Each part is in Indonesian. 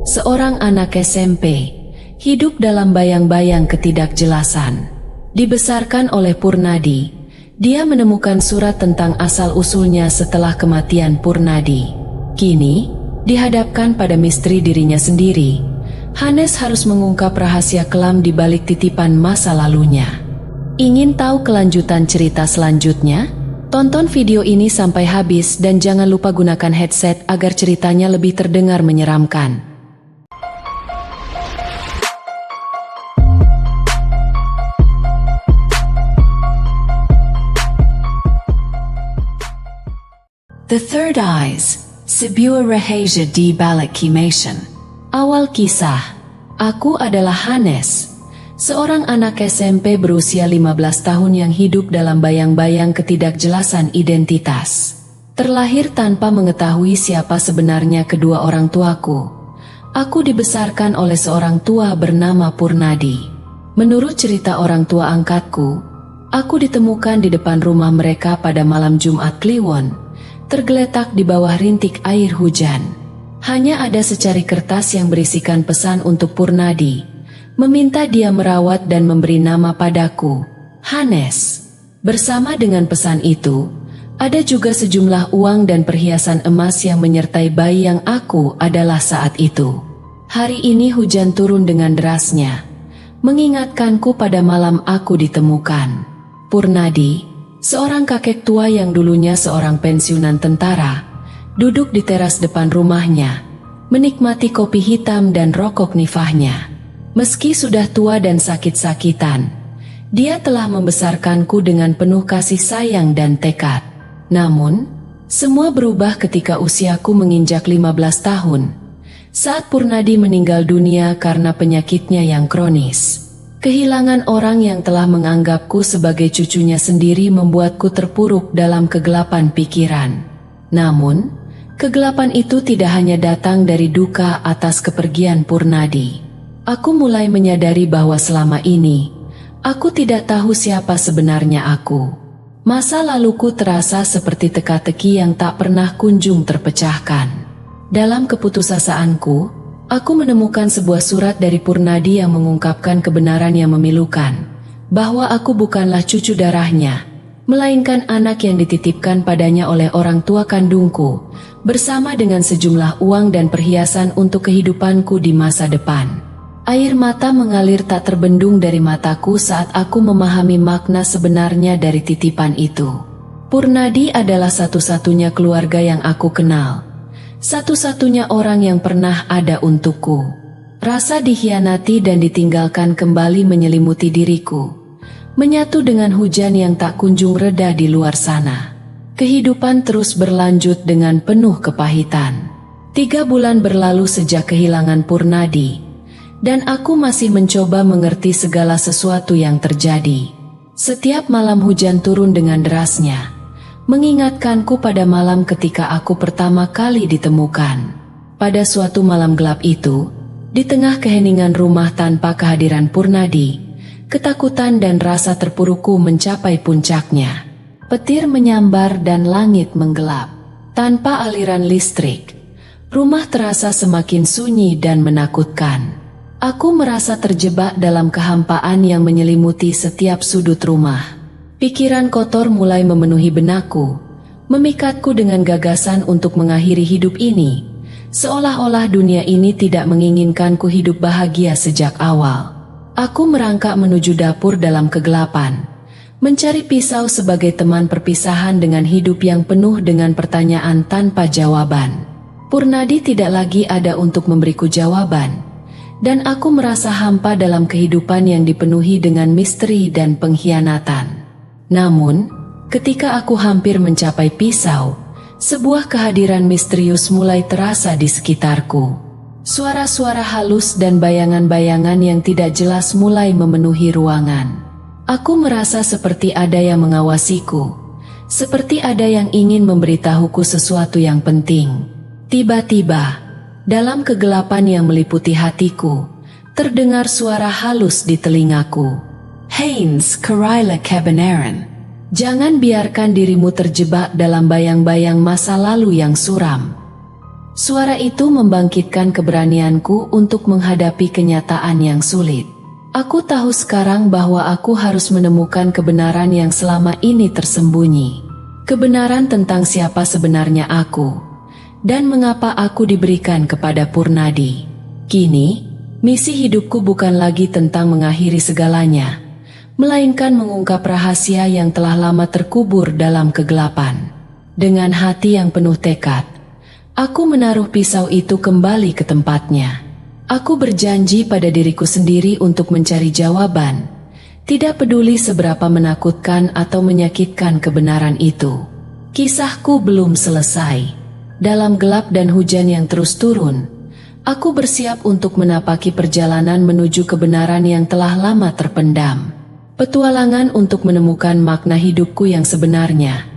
seorang anak SMP, hidup dalam bayang-bayang ketidakjelasan. Dibesarkan oleh Purnadi, dia menemukan surat tentang asal-usulnya setelah kematian Purnadi. Kini, dihadapkan pada misteri dirinya sendiri, Hannes harus mengungkap rahasia kelam di balik titipan masa lalunya. Ingin tahu kelanjutan cerita selanjutnya? Tonton video ini sampai habis dan jangan lupa gunakan headset agar ceritanya lebih terdengar menyeramkan. The Third Eyes, sebuah rahasia di balik Kimation. Awal kisah, aku adalah Hannes, seorang anak SMP berusia 15 tahun yang hidup dalam bayang-bayang ketidakjelasan identitas. Terlahir tanpa mengetahui siapa sebenarnya kedua orang tuaku. Aku dibesarkan oleh seorang tua bernama Purnadi. Menurut cerita orang tua angkatku, aku ditemukan di depan rumah mereka pada malam Jumat Kliwon, tergeletak di bawah rintik air hujan. Hanya ada secari kertas yang berisikan pesan untuk Purnadi, meminta dia merawat dan memberi nama padaku, Hannes. Bersama dengan pesan itu, ada juga sejumlah uang dan perhiasan emas yang menyertai bayi yang aku adalah saat itu. Hari ini hujan turun dengan derasnya, mengingatkanku pada malam aku ditemukan. Purnadi, seorang kakek tua yang dulunya seorang pensiunan tentara, duduk di teras depan rumahnya, menikmati kopi hitam dan rokok nifahnya. Meski sudah tua dan sakit-sakitan, dia telah membesarkanku dengan penuh kasih sayang dan tekad. Namun, semua berubah ketika usiaku menginjak 15 tahun, saat Purnadi meninggal dunia karena penyakitnya yang kronis. Kehilangan orang yang telah menganggapku sebagai cucunya sendiri membuatku terpuruk dalam kegelapan pikiran. Namun, kegelapan itu tidak hanya datang dari duka atas kepergian Purnadi. Aku mulai menyadari bahwa selama ini, aku tidak tahu siapa sebenarnya aku. Masa laluku terasa seperti teka-teki yang tak pernah kunjung terpecahkan. Dalam keputusasaanku, aku menemukan sebuah surat dari Purnadi yang mengungkapkan kebenaran yang memilukan, bahwa aku bukanlah cucu darahnya, melainkan anak yang dititipkan padanya oleh orang tua kandungku, bersama dengan sejumlah uang dan perhiasan untuk kehidupanku di masa depan. Air mata mengalir tak terbendung dari mataku saat aku memahami makna sebenarnya dari titipan itu. Purnadi adalah satu-satunya keluarga yang aku kenal, satu-satunya orang yang pernah ada untukku. Rasa dikhianati dan ditinggalkan kembali menyelimuti diriku, menyatu dengan hujan yang tak kunjung reda di luar sana. Kehidupan terus berlanjut dengan penuh kepahitan. 3 bulan berlalu sejak kehilangan Purnadi, dan aku masih mencoba mengerti segala sesuatu yang terjadi. Setiap malam hujan turun dengan derasnya, mengingatkanku pada malam ketika aku pertama kali ditemukan. Pada suatu malam gelap itu, di tengah keheningan rumah tanpa kehadiran Purnadi, ketakutan dan rasa terpurukku mencapai puncaknya. Petir menyambar dan langit menggelap. Tanpa aliran listrik, rumah terasa semakin sunyi dan menakutkan. Aku merasa terjebak dalam kehampaan yang menyelimuti setiap sudut rumah. Pikiran kotor mulai memenuhi benakku, memikatku dengan gagasan untuk mengakhiri hidup ini, seolah-olah dunia ini tidak menginginkanku hidup bahagia sejak awal. Aku merangkak menuju dapur dalam kegelapan, mencari pisau sebagai teman perpisahan dengan hidup yang penuh dengan pertanyaan tanpa jawaban. Purnadi tidak lagi ada untuk memberiku jawaban, dan aku merasa hampa dalam kehidupan yang dipenuhi dengan misteri dan pengkhianatan. Namun, ketika aku hampir mencapai pisau, sebuah kehadiran misterius mulai terasa di sekitarku. Suara-suara halus dan bayangan-bayangan yang tidak jelas mulai memenuhi ruangan. Aku merasa seperti ada yang mengawasiku, seperti ada yang ingin memberitahuku sesuatu yang penting. Tiba-tiba, dalam kegelapan yang meliputi hatiku, terdengar suara halus di telingaku. Haynes Karaila Kebenaran, jangan biarkan dirimu terjebak dalam bayang-bayang masa lalu yang suram. Suara itu membangkitkan keberanianku untuk menghadapi kenyataan yang sulit. Aku tahu sekarang bahwa aku harus menemukan kebenaran yang selama ini tersembunyi. Kebenaran tentang siapa sebenarnya aku, dan mengapa aku diberikan kepada Purnadi. Kini, misi hidupku bukan lagi tentang mengakhiri segalanya, melainkan mengungkap rahasia yang telah lama terkubur dalam kegelapan. Dengan hati yang penuh tekad, aku menaruh pisau itu kembali ke tempatnya. Aku berjanji pada diriku sendiri untuk mencari jawaban, tidak peduli seberapa menakutkan atau menyakitkan kebenaran itu. Kisahku belum selesai. Dalam gelap dan hujan yang terus turun, aku bersiap untuk menapaki perjalanan menuju kebenaran yang telah lama terpendam. Petualangan untuk menemukan makna hidupku yang sebenarnya,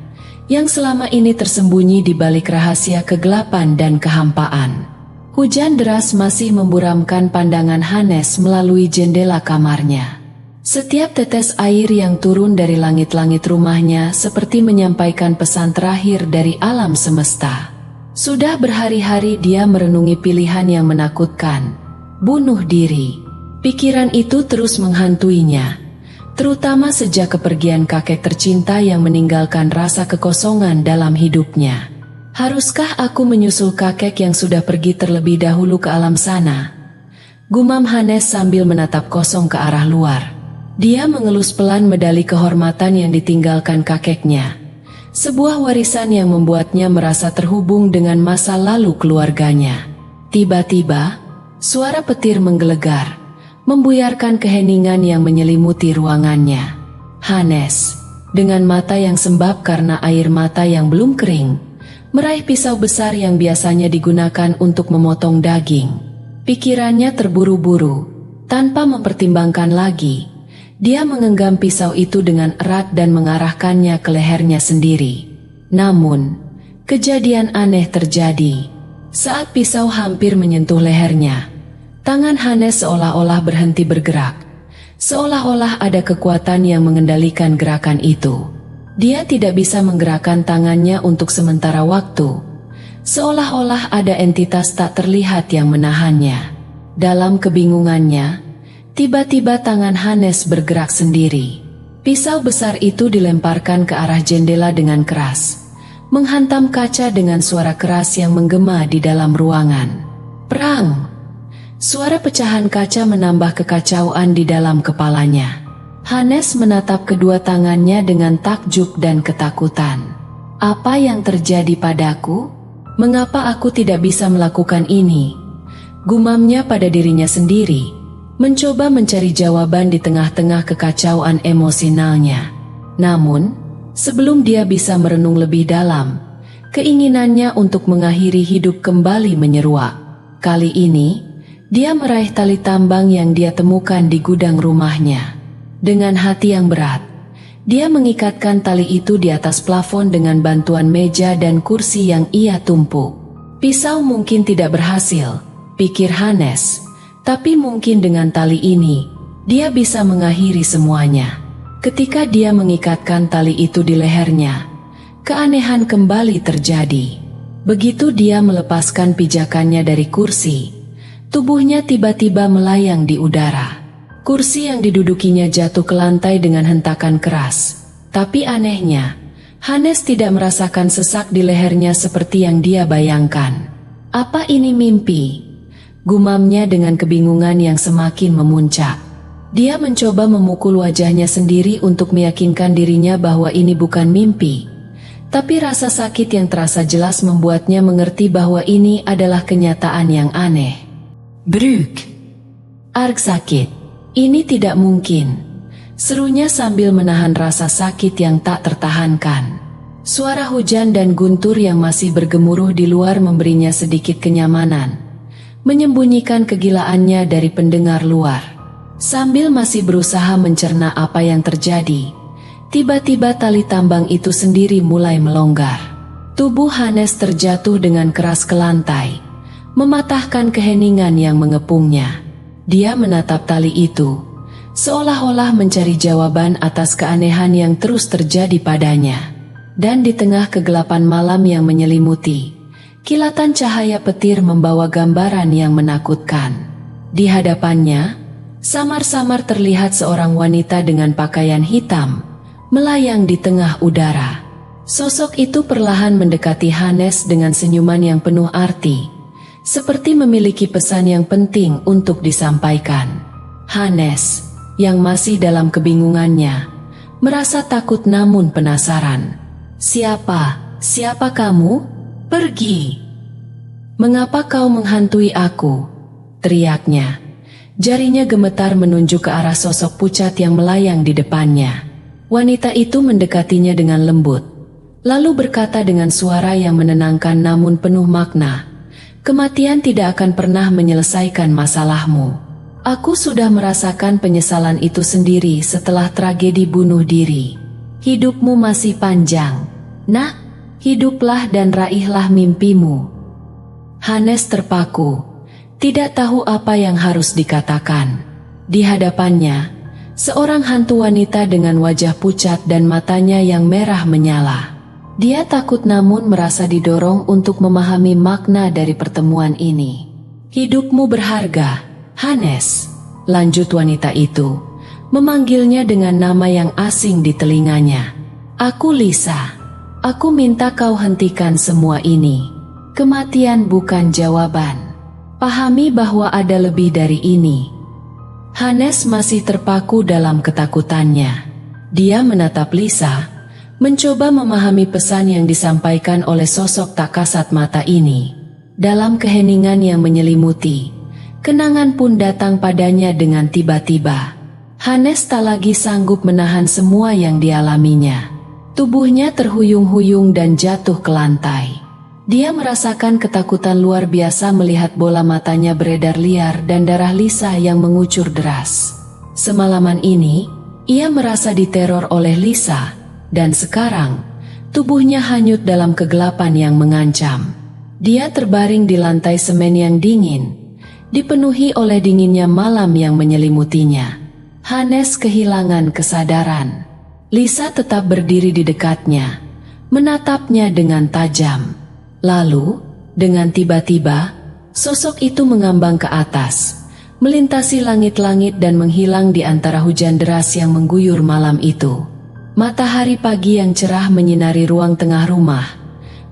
yang selama ini tersembunyi di balik rahasia kegelapan dan kehampaan. Hujan deras masih memburamkan pandangan Hannes melalui jendela kamarnya. Setiap tetes air yang turun dari langit-langit rumahnya seperti menyampaikan pesan terakhir dari alam semesta. Sudah berhari-hari dia merenungi pilihan yang menakutkan, bunuh diri. Pikiran itu terus menghantuinya, terutama sejak kepergian kakek tercinta yang meninggalkan rasa kekosongan dalam hidupnya. Haruskah aku menyusul kakek yang sudah pergi terlebih dahulu ke alam sana? Gumam Hannes sambil menatap kosong ke arah luar. Dia mengelus pelan medali kehormatan yang ditinggalkan kakeknya, sebuah warisan yang membuatnya merasa terhubung dengan masa lalu keluarganya. Tiba-tiba, suara petir menggelegar, membuyarkan keheningan yang menyelimuti ruangannya. Hannes, dengan mata yang sembab karena air mata yang belum kering, meraih pisau besar yang biasanya digunakan untuk memotong daging. Pikirannya terburu-buru, tanpa mempertimbangkan lagi. Dia menggenggam pisau itu dengan erat dan mengarahkannya ke lehernya sendiri. Namun, kejadian aneh terjadi. Saat pisau hampir menyentuh lehernya, tangan Hannes seolah-olah berhenti bergerak, seolah-olah ada kekuatan yang mengendalikan gerakan itu. Dia tidak bisa menggerakkan tangannya untuk sementara waktu, seolah-olah ada entitas tak terlihat yang menahannya. Dalam kebingungannya, tiba-tiba tangan Hannes bergerak sendiri. Pisau besar itu dilemparkan ke arah jendela dengan keras, menghantam kaca dengan suara keras yang menggema di dalam ruangan. Perang! Suara pecahan kaca menambah kekacauan di dalam kepalanya. Hannes menatap kedua tangannya dengan takjub dan ketakutan. Apa yang terjadi padaku? Mengapa aku tidak bisa melakukan ini? Gumamnya pada dirinya sendiri, mencoba mencari jawaban di tengah-tengah kekacauan emosionalnya. Namun, sebelum dia bisa merenung lebih dalam, keinginannya untuk mengakhiri hidup kembali menyeruak. Kali ini, dia meraih tali tambang yang dia temukan di gudang rumahnya. Dengan hati yang berat, dia mengikatkan tali itu di atas plafon dengan bantuan meja dan kursi yang ia tumpuk. Pisau mungkin tidak berhasil, pikir Hannes, tapi mungkin dengan tali ini, dia bisa mengakhiri semuanya. Ketika dia mengikatkan tali itu di lehernya, keanehan kembali terjadi. Begitu dia melepaskan pijakannya dari kursi, tubuhnya tiba-tiba melayang di udara. Kursi yang didudukinya jatuh ke lantai dengan hentakan keras. Tapi anehnya, Hannes tidak merasakan sesak di lehernya seperti yang dia bayangkan. Apa ini mimpi? Gumamnya dengan kebingungan yang semakin memuncak. Dia mencoba memukul wajahnya sendiri untuk meyakinkan dirinya bahwa ini bukan mimpi. Tapi rasa sakit yang terasa jelas membuatnya mengerti bahwa ini adalah kenyataan yang aneh. Bruk! Arg sakit. Ini tidak mungkin. Serunya sambil menahan rasa sakit yang tak tertahankan. Suara hujan dan guntur yang masih bergemuruh di luar memberinya sedikit kenyamanan, menyembunyikan kegilaannya dari pendengar luar. Sambil masih berusaha mencerna apa yang terjadi, tiba-tiba tali tambang itu sendiri mulai melonggar. Tubuh Hannes terjatuh dengan keras ke lantai, mematahkan keheningan yang mengepungnya. Dia menatap tali itu, seolah-olah mencari jawaban atas keanehan yang terus terjadi padanya. Dan di tengah kegelapan malam yang menyelimuti, Kilatan cahaya petir membawa gambaran yang menakutkan. Di hadapannya, samar-samar terlihat seorang wanita dengan pakaian hitam, melayang di tengah udara. Sosok itu perlahan mendekati Hannes dengan senyuman yang penuh arti, seperti memiliki pesan yang penting untuk disampaikan. Hannes, yang masih dalam kebingungannya, merasa takut namun penasaran. Siapa kamu? Pergi! Mengapa kau menghantui aku? Teriaknya. Jarinya gemetar menunjuk ke arah sosok pucat yang melayang di depannya. Wanita itu mendekatinya dengan lembut, lalu berkata dengan suara yang menenangkan namun penuh makna, "Kematian tidak akan pernah menyelesaikan masalahmu. Aku sudah merasakan penyesalan itu sendiri setelah tragedi bunuh diri. Hidupmu masih panjang. Nah, hiduplah dan raihlah mimpimu." Hannes terpaku, tidak tahu apa yang harus dikatakan. Di hadapannya, seorang hantu wanita dengan wajah pucat dan matanya yang merah menyala. Dia takut namun merasa didorong untuk memahami makna dari pertemuan ini. "Hidupmu berharga, Hannes," lanjut wanita itu, memanggilnya dengan nama yang asing di telinganya. "Aku Lisa. Aku minta kau hentikan semua ini. Kematian bukan jawaban. Pahami bahwa ada lebih dari ini." Hannes masih terpaku dalam ketakutannya. Dia menatap Lisa, mencoba memahami pesan yang disampaikan oleh sosok tak kasat mata ini. Dalam keheningan yang menyelimuti, kenangan pun datang padanya dengan tiba-tiba. Hannes tak lagi sanggup menahan semua yang dialaminya. Tubuhnya terhuyung-huyung dan jatuh ke lantai. Dia merasakan ketakutan luar biasa melihat bola matanya beredar liar dan darah Lisa yang mengucur deras. Semalaman ini, ia merasa diteror oleh Lisa, dan sekarang, tubuhnya hanyut dalam kegelapan yang mengancam. Dia terbaring di lantai semen yang dingin, dipenuhi oleh dinginnya malam yang menyelimutinya. Hannes kehilangan kesadaran. Lisa tetap berdiri di dekatnya, menatapnya dengan tajam. Lalu, dengan tiba-tiba, sosok itu mengambang ke atas, melintasi langit-langit dan menghilang di antara hujan deras yang mengguyur malam itu. Matahari pagi yang cerah menyinari ruang tengah rumah,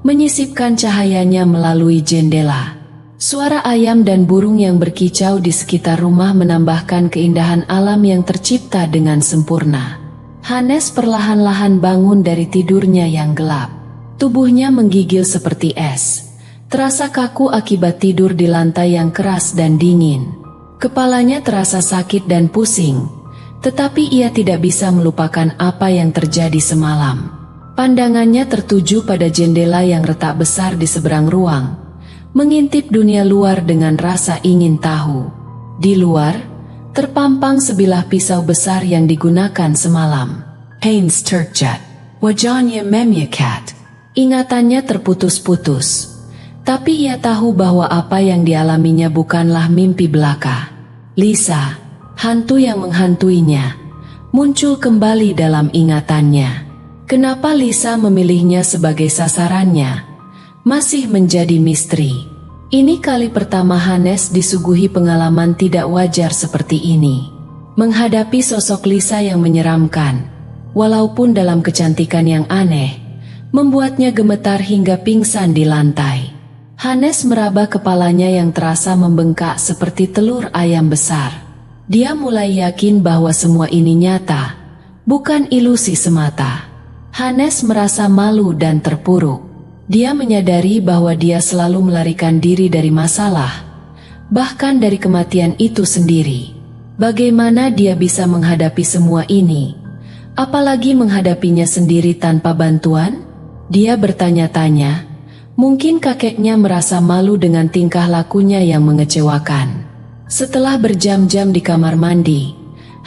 menyisipkan cahayanya melalui jendela. Suara ayam dan burung yang berkicau di sekitar rumah menambahkan keindahan alam yang tercipta dengan sempurna. Hannes perlahan-lahan bangun dari tidurnya yang gelap. Tubuhnya menggigil seperti es, terasa kaku akibat tidur di lantai yang keras dan dingin. Kepalanya terasa sakit dan pusing, tetapi ia tidak bisa melupakan apa yang terjadi semalam. Pandangannya tertuju pada jendela yang retak besar di seberang ruang, mengintip dunia luar dengan rasa ingin tahu. Di luar, terpampang sebilah pisau besar yang digunakan semalam. Haynes terjat, wajahnya memyekat. Ingatannya terputus-putus. Tapi ia tahu bahwa apa yang dialaminya bukanlah mimpi belaka. Lisa, hantu yang menghantuinya, muncul kembali dalam ingatannya. Kenapa Lisa memilihnya sebagai sasarannya masih menjadi misteri. Ini kali pertama Hannes disuguhi pengalaman tidak wajar seperti ini. Menghadapi sosok Lisa yang menyeramkan, walaupun dalam kecantikan yang aneh, membuatnya gemetar hingga pingsan di lantai. Hannes meraba kepalanya yang terasa membengkak seperti telur ayam besar. Dia mulai yakin bahwa semua ini nyata, bukan ilusi semata. Hannes merasa malu dan terpuruk. Dia menyadari bahwa dia selalu melarikan diri dari masalah, bahkan dari kematian itu sendiri. Bagaimana dia bisa menghadapi semua ini, apalagi menghadapinya sendiri tanpa bantuan? Dia bertanya-tanya, mungkin kakeknya merasa malu dengan tingkah lakunya yang mengecewakan. Setelah berjam-jam di kamar mandi,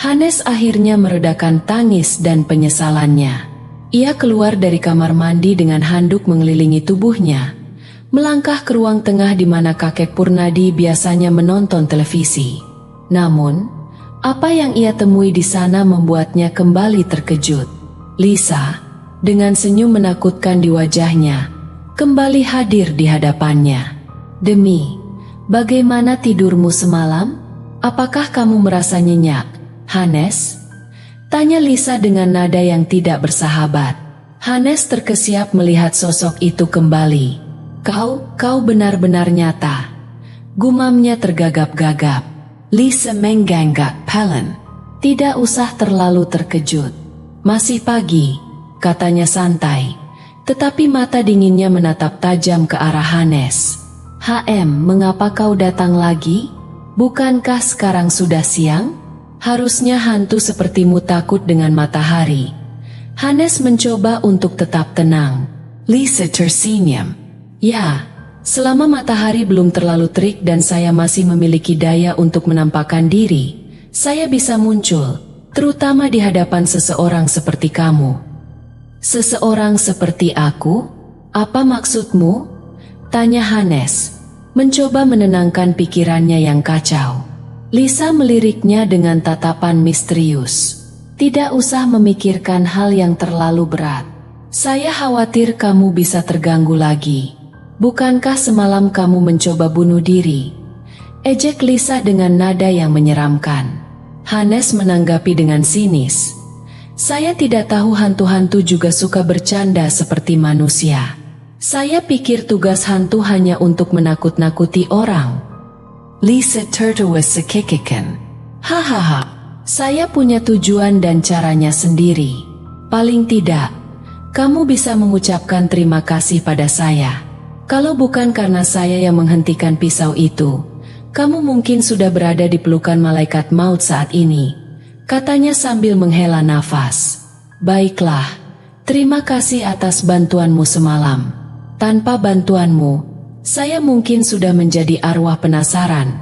Hannes akhirnya meredakan tangis dan penyesalannya. Ia keluar dari kamar mandi dengan handuk mengelilingi tubuhnya, melangkah ke ruang tengah di mana kakek Purnadi biasanya menonton televisi. Namun, apa yang ia temui di sana membuatnya kembali terkejut. Lisa, dengan senyum menakutkan di wajahnya, kembali hadir di hadapannya. "Demi, bagaimana tidurmu semalam? Apakah kamu merasa nyenyak, Hannes?" tanya Lisa dengan nada yang tidak bersahabat. Hannes terkesiap melihat sosok itu kembali. Kau benar-benar nyata," gumamnya tergagap-gagap. Lisa mengangguk pelan. "Tidak usah terlalu terkejut. Masih pagi," katanya santai, tetapi mata dinginnya menatap tajam ke arah Hannes. Mengapa kau datang lagi? Bukankah sekarang sudah siang? Harusnya hantu sepertimu takut dengan matahari." Hannes mencoba untuk tetap tenang. Lisa tersenyum. "Ya, selama matahari belum terlalu terik dan saya masih memiliki daya untuk menampakkan diri, saya bisa muncul, terutama di hadapan seseorang seperti kamu." "Seseorang seperti aku? Apa maksudmu?" tanya Hannes, mencoba menenangkan pikirannya yang kacau. Lisa meliriknya dengan tatapan misterius. "Tidak usah memikirkan hal yang terlalu berat. Saya khawatir kamu bisa terganggu lagi. Bukankah semalam kamu mencoba bunuh diri?" ejek Lisa dengan nada yang menyeramkan. Hannes menanggapi dengan sinis. "Saya tidak tahu hantu-hantu juga suka bercanda seperti manusia. Saya pikir tugas hantu hanya untuk menakut-nakuti orang." Lisa tertawa sekekikan. "Hahaha, saya punya tujuan dan caranya sendiri. Paling tidak, kamu bisa mengucapkan terima kasih pada saya. Kalau bukan karena saya yang menghentikan pisau itu, kamu mungkin sudah berada di pelukan malaikat maut saat ini," katanya sambil menghela nafas. "Baiklah, terima kasih atas bantuanmu semalam. Tanpa bantuanmu, saya mungkin sudah menjadi arwah penasaran,"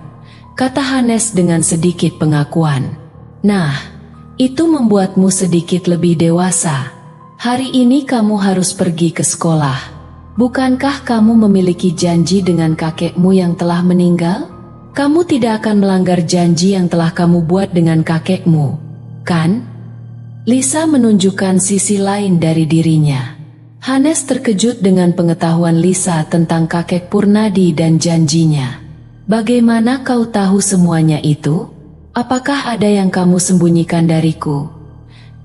kata Hannes dengan sedikit pengakuan. "Nah, itu membuatmu sedikit lebih dewasa. Hari ini kamu harus pergi ke sekolah. Bukankah kamu memiliki janji dengan kakekmu yang telah meninggal? Kamu tidak akan melanggar janji yang telah kamu buat dengan kakekmu, kan?" Lisa menunjukkan sisi lain dari dirinya. Hannes terkejut dengan pengetahuan Lisa tentang kakek Purnadi dan janjinya. "Bagaimana kau tahu semuanya itu? Apakah ada yang kamu sembunyikan dariku?"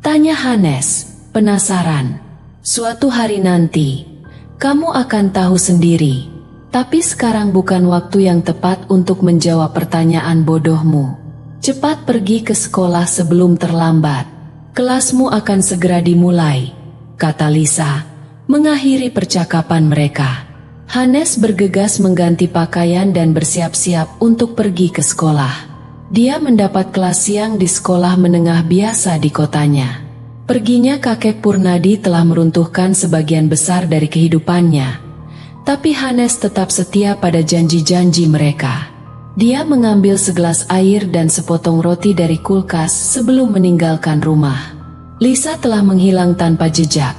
tanya Hannes, penasaran. "Suatu hari nanti, kamu akan tahu sendiri. Tapi sekarang bukan waktu yang tepat untuk menjawab pertanyaan bodohmu. Cepat pergi ke sekolah sebelum terlambat. Kelasmu akan segera dimulai," kata Lisa, mengakhiri percakapan mereka. Hannes bergegas mengganti pakaian dan bersiap-siap untuk pergi ke sekolah. Dia mendapat kelas siang di sekolah menengah biasa di kotanya. Perginya kakek Purnadi telah meruntuhkan sebagian besar dari kehidupannya. Tapi Hannes tetap setia pada janji-janji mereka. Dia mengambil segelas air dan sepotong roti dari kulkas sebelum meninggalkan rumah. Lisa telah menghilang tanpa jejak.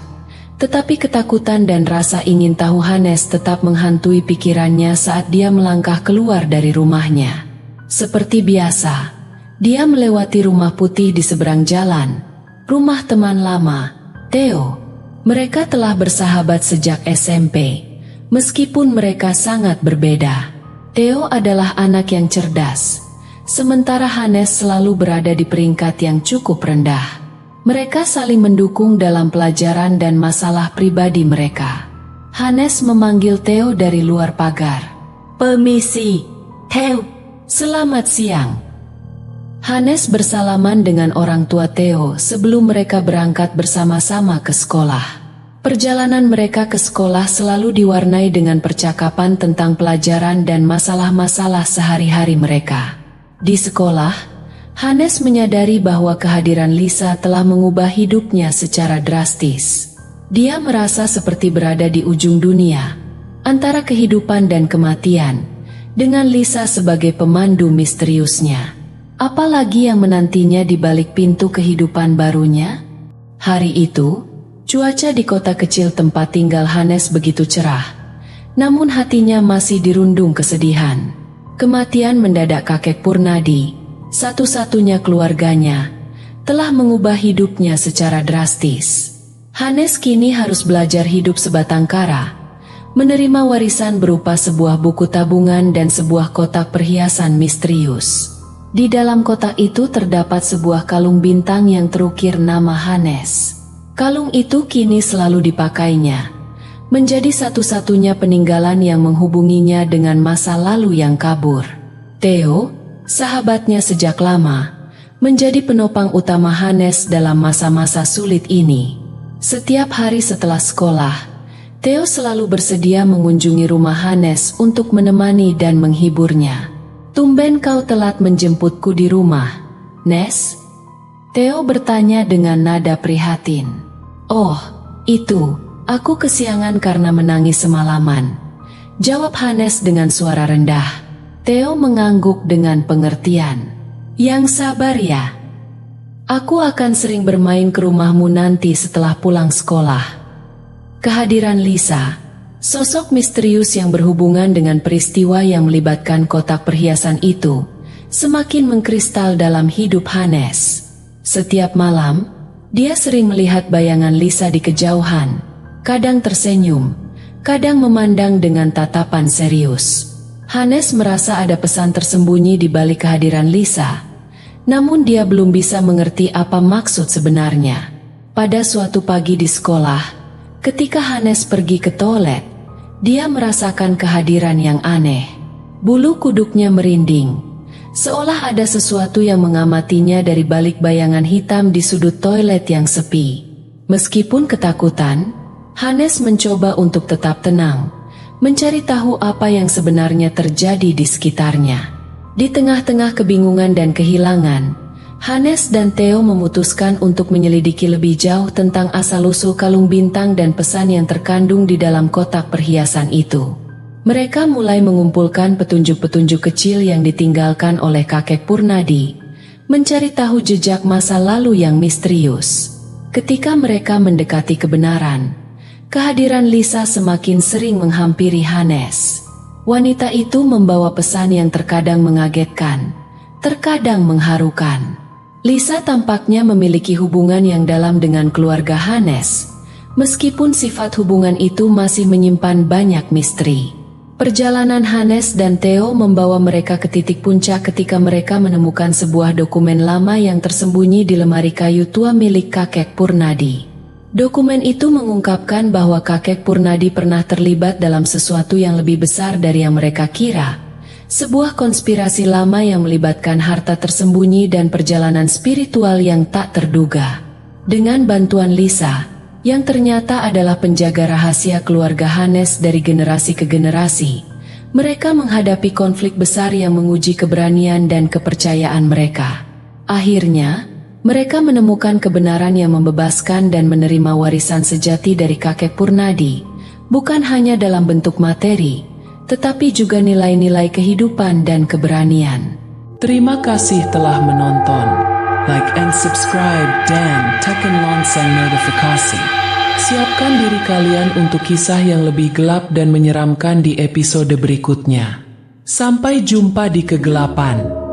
Tetapi ketakutan dan rasa ingin tahu Hannes tetap menghantui pikirannya saat dia melangkah keluar dari rumahnya. Seperti biasa, dia melewati rumah putih di seberang jalan, rumah teman lama, Theo. Mereka telah bersahabat sejak SMP, meskipun mereka sangat berbeda. Theo adalah anak yang cerdas, sementara Hannes selalu berada di peringkat yang cukup rendah. Mereka saling mendukung dalam pelajaran dan masalah pribadi mereka. Hannes memanggil Theo dari luar pagar. "Permisi, Theo. Selamat siang." Hannes bersalaman dengan orang tua Theo sebelum mereka berangkat bersama-sama ke sekolah. Perjalanan mereka ke sekolah selalu diwarnai dengan percakapan tentang pelajaran dan masalah-masalah sehari-hari mereka. Di sekolah, Hannes menyadari bahwa kehadiran Lisa telah mengubah hidupnya secara drastis. Dia merasa seperti berada di ujung dunia, antara kehidupan dan kematian, dengan Lisa sebagai pemandu misteriusnya. Apalagi yang menantinya di balik pintu kehidupan barunya? Hari itu, cuaca di kota kecil tempat tinggal Hannes begitu cerah, namun hatinya masih dirundung kesedihan. Kematian mendadak kakek Purnadi, satu-satunya keluarganya, telah mengubah hidupnya secara drastis. Hannes kini harus belajar hidup sebatang kara, menerima warisan berupa sebuah buku tabungan dan sebuah kotak perhiasan misterius. Di dalam kotak itu terdapat sebuah kalung bintang yang terukir nama Hannes. Kalung itu kini selalu dipakainya, menjadi satu-satunya peninggalan yang menghubunginya dengan masa lalu yang kabur. Theo, sahabatnya sejak lama, menjadi penopang utama Hannes dalam masa-masa sulit ini. Setiap hari setelah sekolah, Theo selalu bersedia mengunjungi rumah Hannes untuk menemani dan menghiburnya. "Tumben kau telat menjemputku di rumah, Nes?" Theo bertanya dengan nada prihatin. "Oh, itu, aku kesiangan karena menangis semalaman," jawab Hannes dengan suara rendah. Theo mengangguk dengan pengertian. "Yang sabar ya. Aku akan sering bermain ke rumahmu nanti setelah pulang sekolah." Kehadiran Lisa, sosok misterius yang berhubungan dengan peristiwa yang melibatkan kotak perhiasan itu, semakin mengkristal dalam hidup Hannes. Setiap malam, dia sering melihat bayangan Lisa di kejauhan, kadang tersenyum, kadang memandang dengan tatapan serius. Hannes merasa ada pesan tersembunyi di balik kehadiran Lisa, namun dia belum bisa mengerti apa maksud sebenarnya. Pada suatu pagi di sekolah, ketika Hannes pergi ke toilet, dia merasakan kehadiran yang aneh. Bulu kuduknya merinding, seolah ada sesuatu yang mengamatinya dari balik bayangan hitam di sudut toilet yang sepi. Meskipun ketakutan, Hannes mencoba untuk tetap tenang, mencari tahu apa yang sebenarnya terjadi di sekitarnya. Di tengah-tengah kebingungan dan kehilangan, Hannes dan Theo memutuskan untuk menyelidiki lebih jauh tentang asal-usul kalung bintang dan pesan yang terkandung di dalam kotak perhiasan itu. Mereka mulai mengumpulkan petunjuk-petunjuk kecil yang ditinggalkan oleh kakek Purnadi, mencari tahu jejak masa lalu yang misterius. Ketika mereka mendekati kebenaran, kehadiran Lisa semakin sering menghampiri Hannes. Wanita itu membawa pesan yang terkadang mengagetkan, terkadang mengharukan. Lisa tampaknya memiliki hubungan yang dalam dengan keluarga Hannes, meskipun sifat hubungan itu masih menyimpan banyak misteri. Perjalanan Hannes dan Theo membawa mereka ke titik puncak ketika mereka menemukan sebuah dokumen lama yang tersembunyi di lemari kayu tua milik kakek Purnadi. Dokumen itu mengungkapkan bahwa kakek Purnadi pernah terlibat dalam sesuatu yang lebih besar dari yang mereka kira. Sebuah konspirasi lama yang melibatkan harta tersembunyi dan perjalanan spiritual yang tak terduga. Dengan bantuan Lisa, yang ternyata adalah penjaga rahasia keluarga Hannes dari generasi ke generasi, mereka menghadapi konflik besar yang menguji keberanian dan kepercayaan mereka. Akhirnya, mereka menemukan kebenaran yang membebaskan dan menerima warisan sejati dari kakek Purnadi, bukan hanya dalam bentuk materi, tetapi juga nilai-nilai kehidupan dan keberanian. Terima kasih telah menonton. Like and subscribe dan tekan lonceng notifikasi. Siapkan diri kalian untuk kisah yang lebih gelap dan menyeramkan di episode berikutnya. Sampai jumpa di kegelapan.